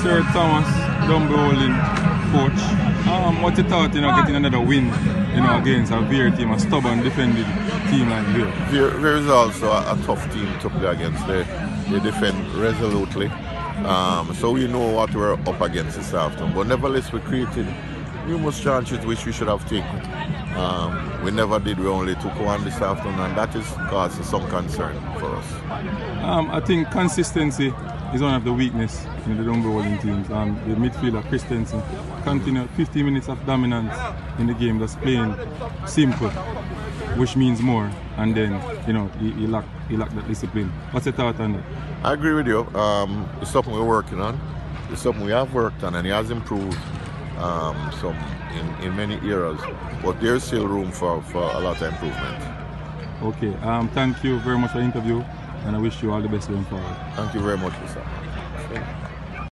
Sir Thomas, Dunbeholden coach. What you thought, getting another win, against a Vere team, a stubborn defending team like Vere? Vere is also a tough team to play against. They defend resolutely. So we know what we're up against this afternoon. But nevertheless, we created numerous chances which we should have taken. We never did. We only took one this afternoon, and that is causing some concern for us. I think consistency is one of the weaknesses in the Dunbeholden teams. The midfielder Christensen continued 50 minutes of dominance in the game, just playing simple, which means more. And then he lacked that discipline. What's your thought on that? I agree with you. It's something we're working on. It's something we have worked on, and he has improved some in many areas. But there's still room for a lot of improvement. Okay. Thank you very much for the interview, and I wish you all the best going forward. Thank you very much, sir.